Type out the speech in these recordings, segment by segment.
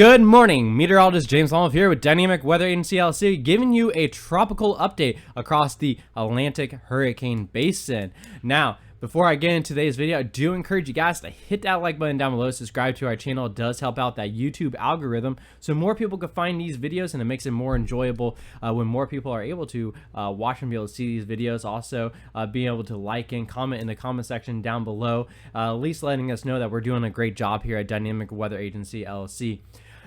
Good morning, meteorologist James Longwith here with Dynamic Weather Agency LLC, giving you a tropical update across the Atlantic Hurricane Basin. Now, before I get into today's video, I do encourage you guys to hit that like button down below, subscribe to our channel. It does help out that YouTube algorithm so more people can find these videos, and it makes it more enjoyable when more people are able to watch and be able to see these videos. Also, being able to like and comment in the comment section down below, at least letting us know that we're doing a great job here at Dynamic Weather Agency LLC.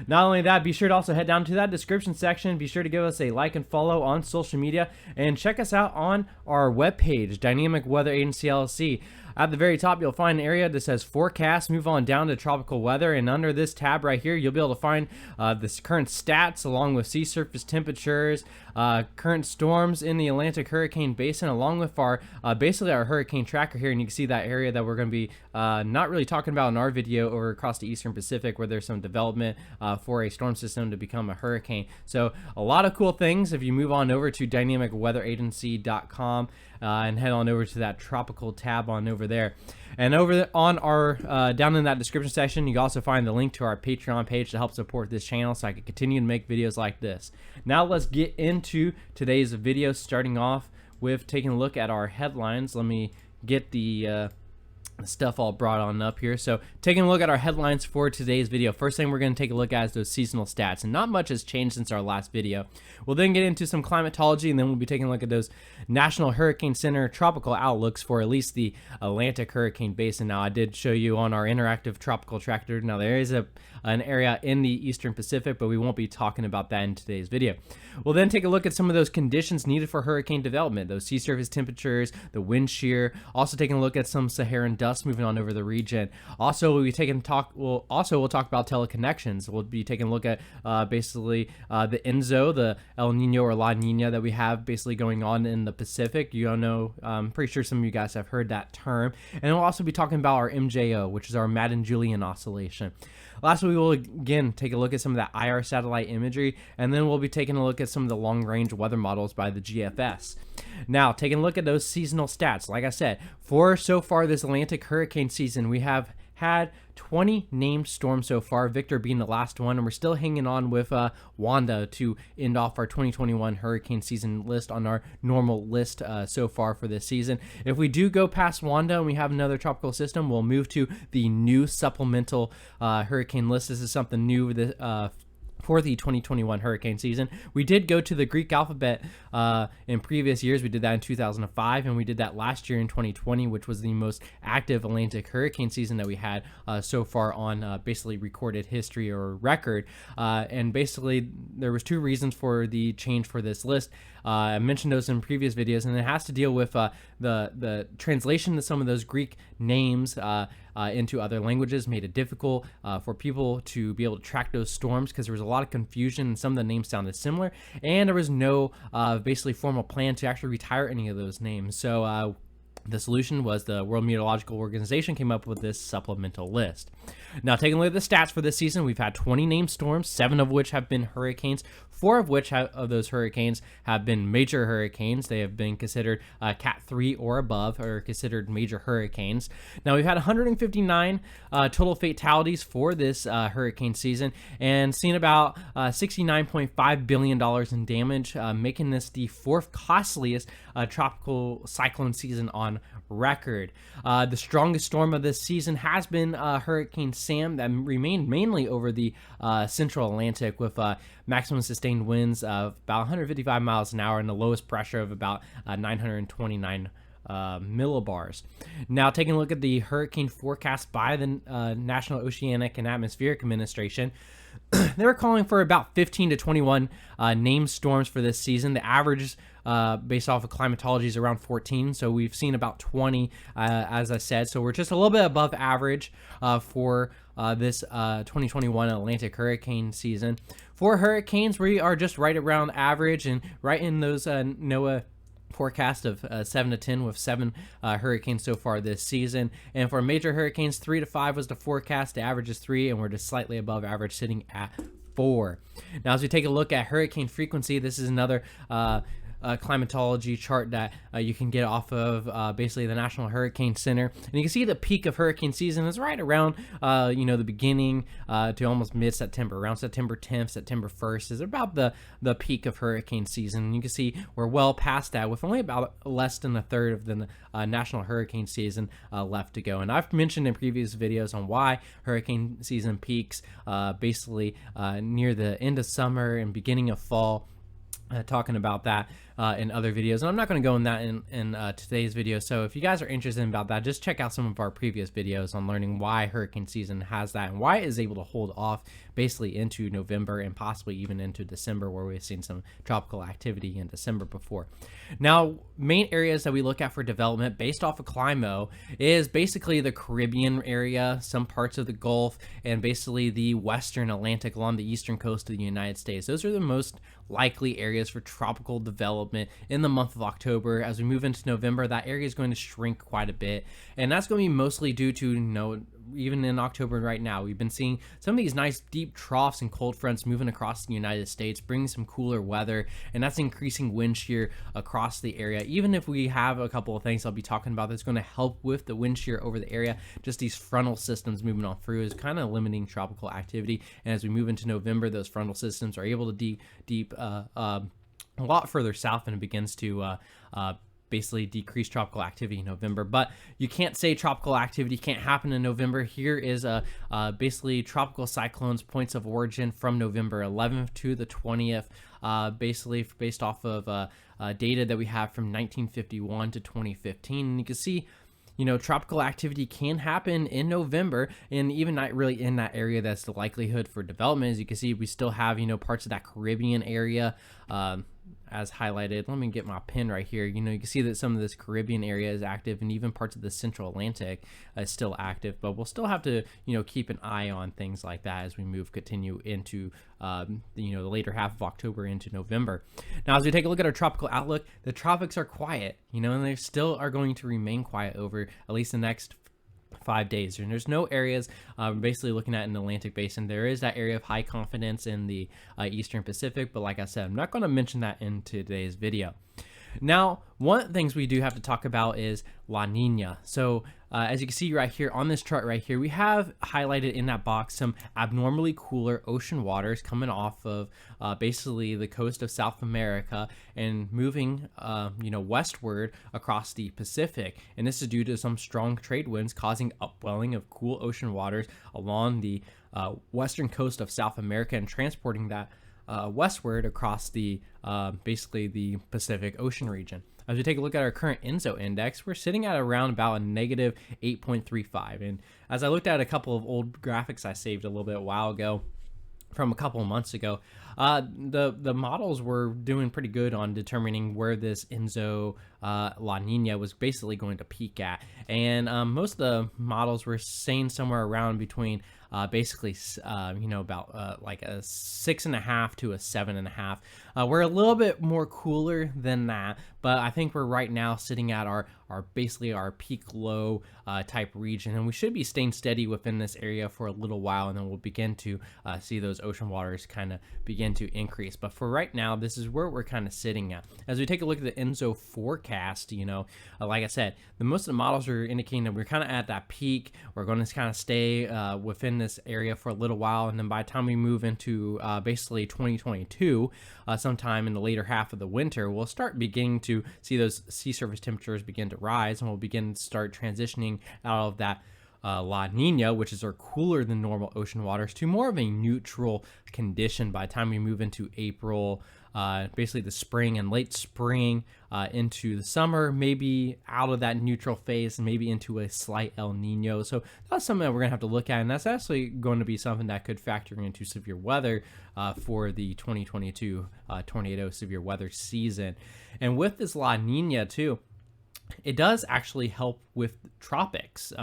Not only that, be sure to also head down to that description section. Be sure to give us a like and follow on social media, and check us out on our webpage, Dynamic Weather Agency LLC. At the very top, you'll find an area that says forecast. Move on down to tropical weather, and under this tab right here, you'll be able to find this current stats along with sea surface temperatures, current storms in the Atlantic Hurricane Basin, along with our basically our hurricane tracker here. And you can see that area that we're going to be not really talking about in our video over across the Eastern Pacific, where there's some development for a storm system to become a hurricane. So a lot of cool things. If you move on over to dynamicweatheragency.com and head on over to that tropical tab on over there, and over on our down in that description section, you can also find the link to our Patreon page to help support this channel so I can continue to make videos like this. Now let's get into today's video, starting off with taking a look at our headlines. Let me get the stuff all brought on up here. So taking a look at our headlines for today's video, first thing we're going to take a look at is those seasonal stats, and not much has changed since our last video. We'll then get into some climatology, and then we'll be taking a look at those National Hurricane Center tropical outlooks for at least the Atlantic Hurricane Basin. Now, I did show you on our interactive tropical tracker. Now, there is an area in the Eastern Pacific, but we won't be talking about that in today's video. We'll then take a look at some of those conditions needed for hurricane development, those sea surface temperatures, the wind shear, also taking a look at some Saharan dust moving on over the region. Also, we'll talk about teleconnections. We'll be taking a look at basically the Enzo, the El Nino or La Nina that we have basically going on in the Pacific. You all know, I'm pretty sure some of you guys have heard that term. And we'll also be talking about our MJO, which is our Madden Julian oscillation. Lastly, we will again take a look at some of that IR satellite imagery, and then we'll be taking a look at some of the long-range weather models by the GFS. Now, taking a look at those seasonal stats, like I said, for so far this Atlantic hurricane season, we have had 20 named storms so far, Victor being the last one, and we're still hanging on with Wanda to end off our 2021 hurricane season list on our normal list so far for this season. If we do go past Wanda and we have another tropical system, we'll move to the new supplemental hurricane list. This is something new for the 2021 hurricane season. We did go to the Greek alphabet in previous years. We did that in 2005, and we did that last year in 2020, which was the most active Atlantic hurricane season that we had so far on basically recorded history or record. And basically, there was two reasons for the change for this list. I mentioned those in previous videos, and it has to deal with the translation of some of those Greek names into other languages made it difficult for people to be able to track those storms, because there was a lot of confusion and some of the names sounded similar, and there was no basically formal plan to actually retire any of those names. So the solution was the World Meteorological Organization came up with this supplemental list. Now, taking a look at the stats for this season, we've had 20 named storms, 7 of which have been hurricanes. 4 of which of those hurricanes have been major hurricanes. They have been considered Cat 3 or above, or considered major hurricanes. Now, we've had 159 total fatalities for this hurricane season, and seen about $69.5 billion in damage, making this the 4th costliest tropical cyclone season on record. The strongest storm of this season has been Hurricane Sam, that remained mainly over the central Atlantic, with maximum sustained winds of about 155 miles an hour and the lowest pressure of about 929 millibars. Now, taking a look at the hurricane forecast by the National Oceanic and Atmospheric Administration, they were calling for about 15 to 21 named storms for this season. The average based off of climatology is around 14, so we've seen about 20 as I said, so we're just a little bit above average for this 2021 Atlantic hurricane season. For hurricanes, we are just right around average and right in those NOAA forecast of 7 to 10, with 7 hurricanes so far this season. And for major hurricanes, 3 to 5 was the forecast. The average is 3, and we're just slightly above average, sitting at 4. Now, as we take a look at hurricane frequency, this is another climatology chart that you can get off of basically the National Hurricane Center, and you can see the peak of hurricane season is right around the beginning to almost mid-September, around September 10th, September 1st is about the peak of hurricane season. And you can see we're well past that with only about less than a third of the national hurricane season left to go. And I've mentioned in previous videos on why hurricane season peaks basically near the end of summer and beginning of fall. Talking about that in other videos, and I'm not going to go in that in today's video. So if you guys are interested about that, just check out some of our previous videos on learning why hurricane season has that and why it is able to hold off basically into November and possibly even into December, where we've seen some tropical activity in December before. Now, main areas that we look at for development based off of Climo is basically the Caribbean area, some parts of the Gulf, and basically the Western Atlantic along the eastern coast of the United States. Those are the most likely areas for tropical development in the month of October. As we move into November, that area is going to shrink quite a bit, and that's going to be mostly due to even in October right now, we've been seeing some of these nice deep troughs and cold fronts moving across the United States, bringing some cooler weather, and that's increasing wind shear across the area. Even if we have a couple of things I'll be talking about that's going to help with the wind shear over the area, just these frontal systems moving on through is kind of limiting tropical activity. And as we move into November, those frontal systems are able to deep a lot further south, and it begins to basically decrease tropical activity in November. But you can't say tropical activity can't happen in November. Here is basically tropical cyclones points of origin from November 11th to the 20th, basically based off of data that we have from 1951 to 2015. And you can see tropical activity can happen in November, and even not really in that area that's the likelihood for development. As you can see, we still have, parts of that Caribbean area as highlighted. Let me get my pen right here. You can see that some of this Caribbean area is active, and even parts of the Central Atlantic is still active, but we'll still have to, keep an eye on things like that as we continue into, the later half of October into November. Now, as we take a look at our tropical outlook, the tropics are quiet, and they still are going to remain quiet over at least the next 5 days. And there's no areas basically looking at in the Atlantic Basin. There is that area of high confidence in the Eastern Pacific, but like I said, I'm not going to mention that in today's video. Now, one of the things we do have to talk about is La Nina. So as you can see right here on this chart right here, we have highlighted in that box some abnormally cooler ocean waters coming off of basically the coast of South America and moving westward across the Pacific. And this is due to some strong trade winds causing upwelling of cool ocean waters along the western coast of South America and transporting that westward across the basically the Pacific Ocean region. As we take a look at our current Enzo Index, we're sitting at around about a negative 8.35. And as I looked at a couple of old graphics I saved a little bit a while ago, from a couple of months ago, the models were doing pretty good on determining where this Enzo La Nina was basically going to peak at, and most of the models were saying somewhere around between basically about like a 6.5 to a 7.5. We're a little bit more cooler than that, but I think we're right now sitting at our basically our peak low type region, and we should be staying steady within this area for a little while, and then we'll begin to see those ocean waters kind of begin to increase. But for right now, this is where we're kind of sitting at. As we take a look at the Enzo forecast, like I said, most of the models are indicating that we're kind of at that peak. We're going to kind of stay within this area for a little while, and then by the time we move into basically 2022, sometime in the later half of the winter, we'll start beginning to see those sea surface temperatures begin to rise, and we'll begin to start transitioning out of that La Nina, which is our cooler than normal ocean waters, to more of a neutral condition by the time we move into April, basically the spring and late spring into the summer, maybe out of that neutral phase and maybe into a slight El Nino. So that's something that we're going to have to look at, and that's actually going to be something that could factor into severe weather for the 2022 tornado severe weather season. And with this La Nina too, it does actually help with tropics.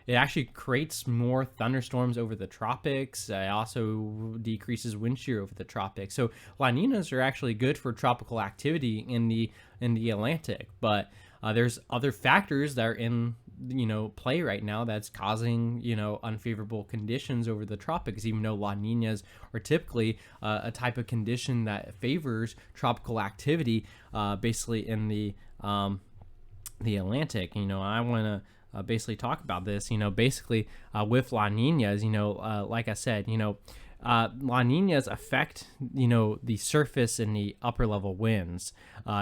It actually creates more thunderstorms over the tropics. It also decreases wind shear over the tropics. So La Ninas are actually good for tropical activity in the Atlantic, but there's other factors that are in play right now that's causing, unfavorable conditions over the tropics, even though La Niñas are typically a type of condition that favors tropical activity, basically in the Atlantic. I want to basically talk about this, basically with La Niñas, like I said, La Niñas affect, the surface and the upper level winds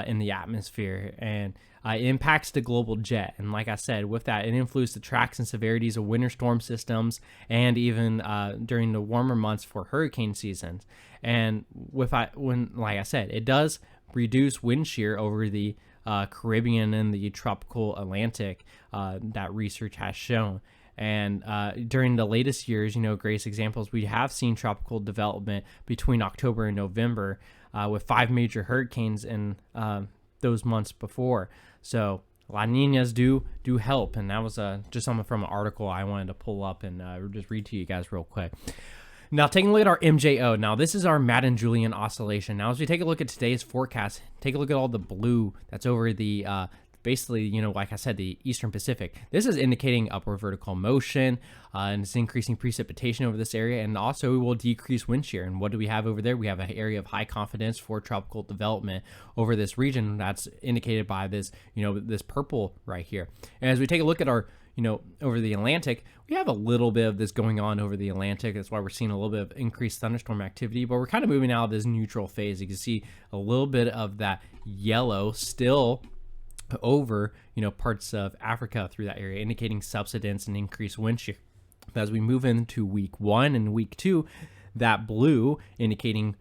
in the atmosphere, and it impacts the global jet. And like I said, with that, it influences the tracks and severities of winter storm systems, and even during the warmer months for hurricane seasons. And like I said, it does reduce wind shear over the Caribbean and the tropical Atlantic, that research has shown. And during the latest years, greatest examples, we have seen tropical development between October and November, with 5 major hurricanes in those months before. So La Niñas do help, and that was just something from an article I wanted to pull up and just read to you guys real quick. Now, taking a look at our MJO. Now, this is our Madden Julian oscillation. Now, as we take a look at today's forecast, take a look at all the blue that's over the basically, like I said, the Eastern Pacific. This is indicating upward vertical motion, and it's increasing precipitation over this area, and also will decrease wind shear. And what do we have over there? We have an area of high confidence for tropical development over this region. That's indicated by this, this purple right here. And as we take a look at our, over the Atlantic, we have a little bit of this going on over the Atlantic. That's why we're seeing a little bit of increased thunderstorm activity, but we're kind of moving out of this neutral phase. You can see a little bit of that yellow still over parts of Africa through that area, indicating subsidence and increased wind shear. As we move into week 1 and week 2, that blue indicating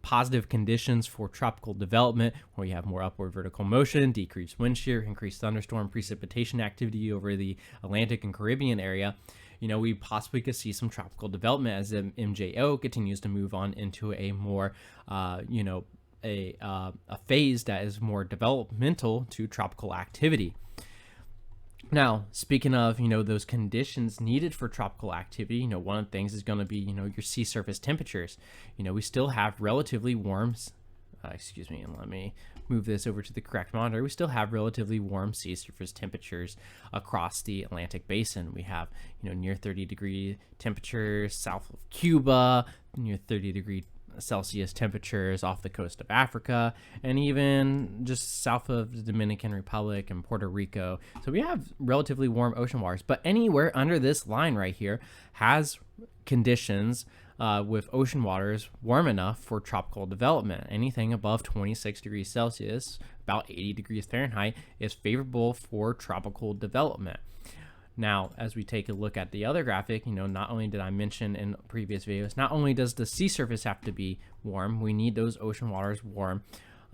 positive conditions for tropical development, where you have more upward vertical motion, decreased wind shear, increased thunderstorm precipitation activity over the Atlantic and Caribbean area. We possibly could see some tropical development as the MJO continues to move on into a more a phase that is more developmental to tropical activity. Now, speaking of, those conditions needed for tropical activity, one of the things is going to be, your sea surface temperatures. We still have relatively warm, and let me move this over to the correct monitor. We still have relatively warm sea surface temperatures across the Atlantic Basin. We have, near 30-degree temperatures south of Cuba, near 30-degree Celsius temperatures off the coast of Africa, and even just south of the Dominican Republic and Puerto Rico. So we have relatively warm ocean waters, but anywhere under this line right here has conditions with ocean waters warm enough for tropical development. Anything above 26 degrees Celsius, about 80 degrees Fahrenheit, is favorable for tropical development. Now, as we take a look at the other graphic, not only did I mention in previous videos, not only does the sea surface have to be warm, we need those ocean waters warm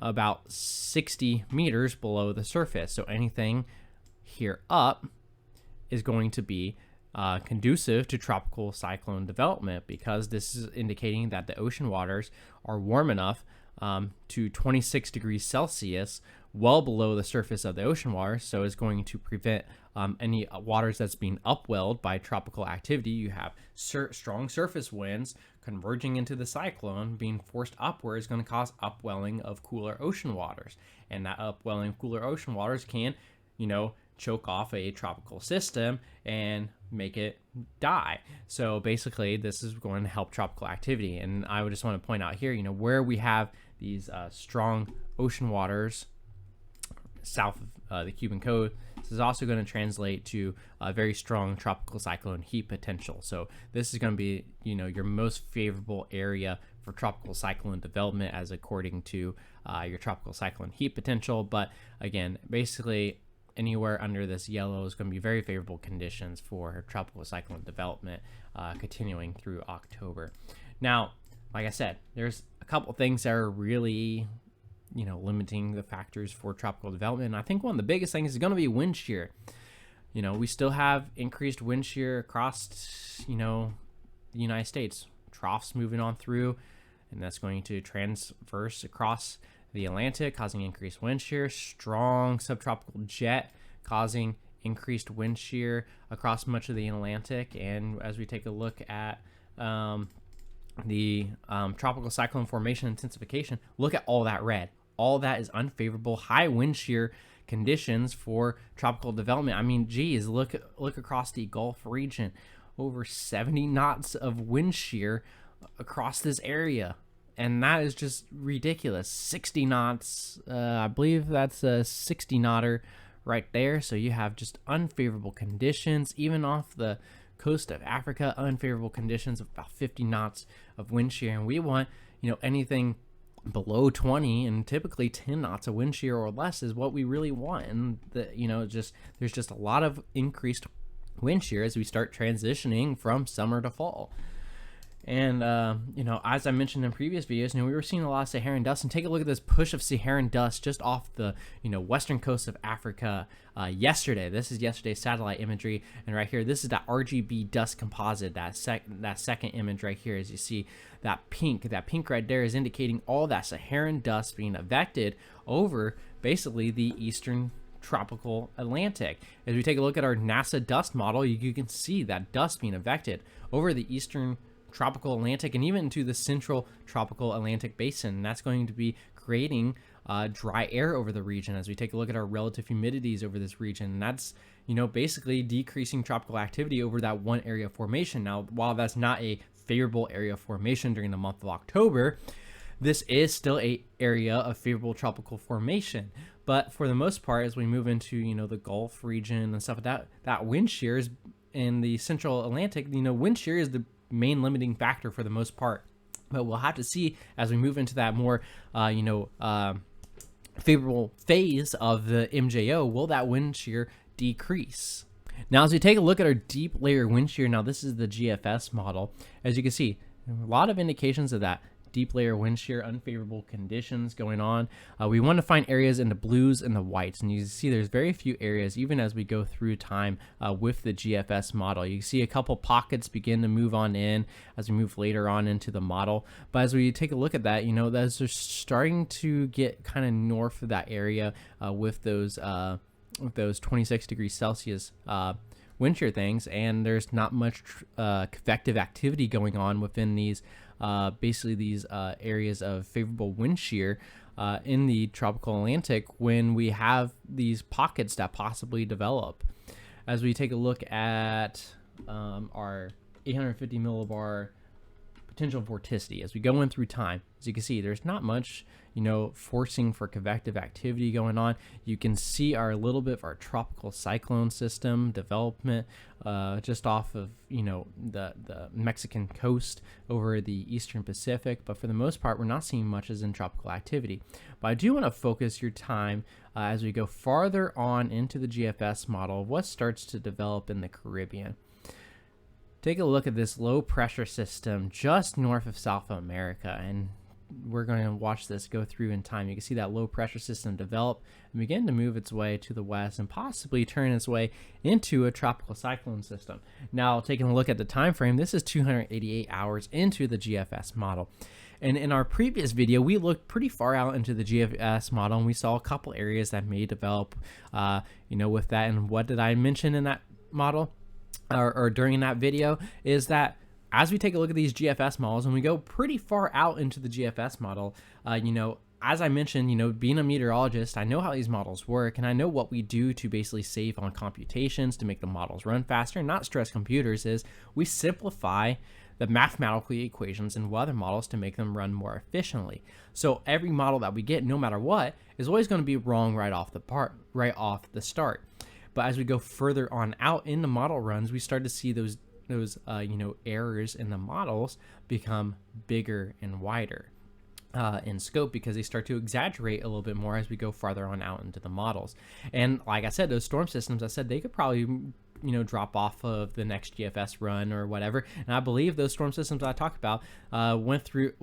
about 60 meters below the surface. So anything here up is going to be conducive to tropical cyclone development, because this is indicating that the ocean waters are warm enough to 26 degrees Celsius, well below the surface of the ocean water. So it's going to prevent any waters that's being upwelled by tropical activity. You have strong surface winds converging into the cyclone being forced upward is going to cause upwelling of cooler ocean waters, and that upwelling of cooler ocean waters can choke off a tropical system and make it die. So basically, this is going to help tropical activity. And I would just want to point out here, where we have these strong ocean waters south of the Cuban coast, this is also going to translate to a very strong tropical cyclone heat potential. So this is going to be, your most favorable area for tropical cyclone development, as according to your tropical cyclone heat potential. But again, basically, anywhere under this yellow is going to be very favorable conditions for tropical cyclone development, continuing through October. Now, like I said, there's a couple things that are really, limiting the factors for tropical development. And I think one of the biggest things is going to be wind shear. We still have increased wind shear across, the United States. Troughs moving on through, and that's going to transverse across the Atlantic, causing increased wind shear. Strong subtropical jet causing increased wind shear across much of the Atlantic. And as we take a look at the tropical cyclone formation intensification, look at all that red. All that is unfavorable high wind shear conditions for tropical development. I mean, geez, look across the Gulf region, over 70 knots of wind shear across this area. And that is just ridiculous. 60 knots, I believe that's a 60 knotter right there. So you have just unfavorable conditions, even off the coast of Africa, unfavorable conditions of about 50 knots of wind shear. And we want, anything below 20, and typically 10 knots of wind shear or less is what we really want. And there's just a lot of increased wind shear as we start transitioning from summer to fall. And, as I mentioned in previous videos, we were seeing a lot of Saharan dust. And take a look at this push of Saharan dust just off the, western coast of Africa yesterday. This is yesterday's satellite imagery. And right here, this is that RGB dust composite, that second image right here. As you see, that pink right there is indicating all that Saharan dust being advected over basically the eastern tropical Atlantic. As we take a look at our NASA dust model, you can see that dust being advected over the eastern tropical Atlantic and even into the central tropical Atlantic Basin. And that's going to be creating dry air over the region. As we take a look at our relative humidities over this region, and that's basically decreasing tropical activity over that one area of formation. Now, while that's not a favorable area of formation during the month of October, this is still a area of favorable tropical formation. But for the most part, as we move into the Gulf region and stuff like that wind shear is in the central Atlantic. Wind shear is the main limiting factor for the most part, but we'll have to see as we move into that more favorable phase of the MJO, will that wind shear decrease? Now, as we take a look at our deep layer wind shear, now this is the GFS model. As you can see, a lot of indications of that deep layer wind shear, unfavorable conditions going on. We want to find areas in the blues and the whites, and you see there's very few areas even as we go through time with the GFS model. You see a couple pockets begin to move on in as we move later on into the model, but as we take a look at that, those are starting to get kind of north of that area with those 26 degrees Celsius wind shear things, and there's not much convective activity going on within these basically these areas of favorable wind shear in the tropical Atlantic when we have these pockets that possibly develop. As we take a look at our 850 millibar potential vorticity as we go in through time, as you can see, there's not much forcing for convective activity going on. You can see our little bit of our tropical cyclone system development just off of the Mexican coast over the eastern Pacific, but for the most part we're not seeing much as in tropical activity. But I do want to focus your time as we go farther on into the GFS model of what starts to develop in the Caribbean. Take a look at this low pressure system just north of South America, and we're going to watch this go through in time. You can see that low pressure system develop and begin to move its way to the west and possibly turn its way into a tropical cyclone system. Now, taking a look at the time frame, this is 288 hours into the GFS model. And in our previous video, we looked pretty far out into the GFS model, and we saw a couple areas that may develop, with that. And what did I mention in that model or during that video is that as we take a look at these GFS models and we go pretty far out into the GFS model, as I mentioned, being a meteorologist, I know how these models work, and I know what we do to basically save on computations to make the models run faster and not stress computers is we simplify the mathematical equations and weather models to make them run more efficiently. So every model that we get, no matter what, is always going to be wrong right off the start. But as we go further on out in the model runs, we start to see those errors in the models become bigger and wider in scope because they start to exaggerate a little bit more as we go farther on out into the models. And like I said, those storm systems, I said they could probably drop off of the next GFS run or whatever. And I believe those storm systems I talked about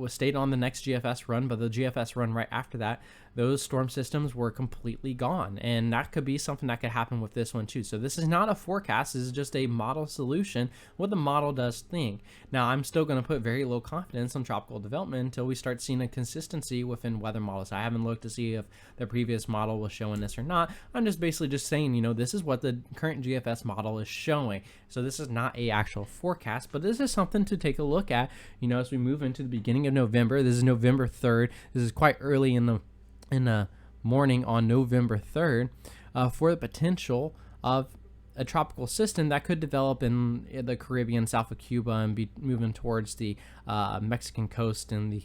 stayed on the next GFS run, but the GFS run right after that, those storm systems were completely gone. And that could be something that could happen with this one too. So this is not a forecast. This is just a model solution, what the model does think. Now, I'm still going to put very low confidence on tropical development until we start seeing a consistency within weather models. I haven't looked to see if the previous model was showing this or not. I'm just basically saying, this is what the current GFS model is showing. So this is not a actual forecast, but this is something to take a look at, as we move into the beginning of November. This is November 3rd. This is quite early in the morning on November 3rd for the potential of a tropical system that could develop in the Caribbean, south of Cuba, and be moving towards the Mexican coast and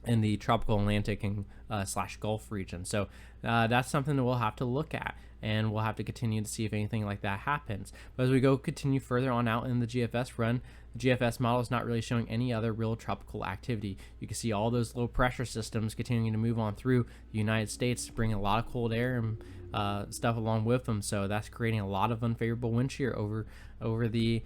the tropical Atlantic and / Gulf region. So that's something that we'll have to look at, and we'll have to continue to see if anything like that happens. But as we continue further on out in the GFS run, the GFS model is not really showing any other real tropical activity. You can see all those low pressure systems continuing to move on through the United States, bringing a lot of cold air and stuff along with them. So that's creating a lot of unfavorable wind shear over the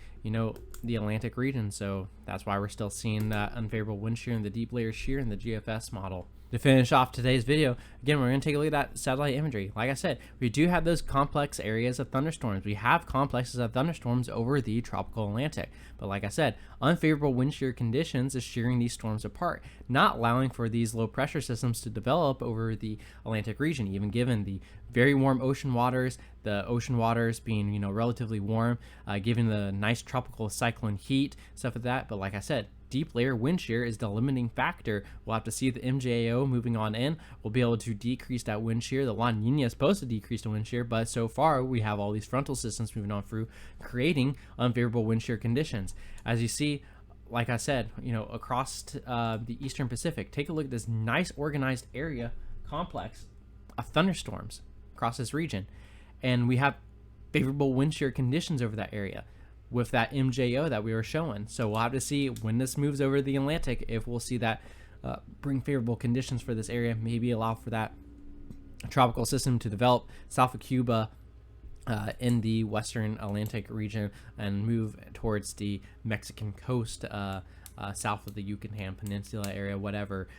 the Atlantic region. So that's why we're still seeing that unfavorable wind shear and the deep layer shear in the GFS model. To finish off today's video, again, we're going to take a look at that satellite imagery. Like I said, we do have those complex areas of thunderstorms. We have complexes of thunderstorms over the tropical Atlantic. But like I said, unfavorable wind shear conditions is shearing these storms apart, not allowing for these low pressure systems to develop over the Atlantic region, even given the very warm ocean waters, the ocean waters being relatively warm, given the nice tropical cyclone heat, stuff like that. But like I said, deep layer wind shear is the limiting factor. We'll have to see the MJAO moving on in. We'll be able to decrease that wind shear. The La Nina is supposed to decrease the wind shear, but so far we have all these frontal systems moving on through, creating unfavorable wind shear conditions. As you see, like I said, across the Eastern Pacific, take a look at this nice organized area complex of thunderstorms across this region, and we have favorable wind shear conditions over that area with that MJO that we were showing. So we'll have to see when this moves over the Atlantic if we'll see that bring favorable conditions for this area, maybe allow for that tropical system to develop south of Cuba in the western Atlantic region and move towards the Mexican coast, south of the Yucatan Peninsula area, whatever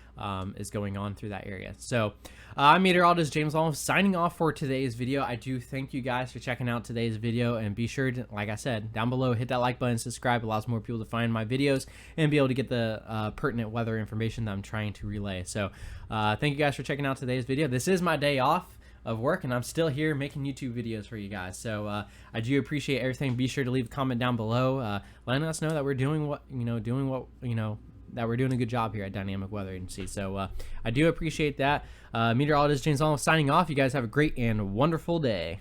is going on through that area. So I'm meteorologist James Longwith signing off for today's video. I do thank you guys for checking out today's video, and be sure to, like I said, down below, hit that like button, subscribe. It allows more people to find my videos and be able to get the pertinent weather information that I'm trying to relay. So thank you guys for checking out today's video. This is my day off of work, and I'm still here making YouTube videos for you guys. So I do appreciate everything. Be sure to leave a comment down below, letting us know that we're doing that we're doing a good job here at Dynamic Weather Agency. So I do appreciate that. Meteorologist James Longwith signing off. You guys have a great and wonderful day.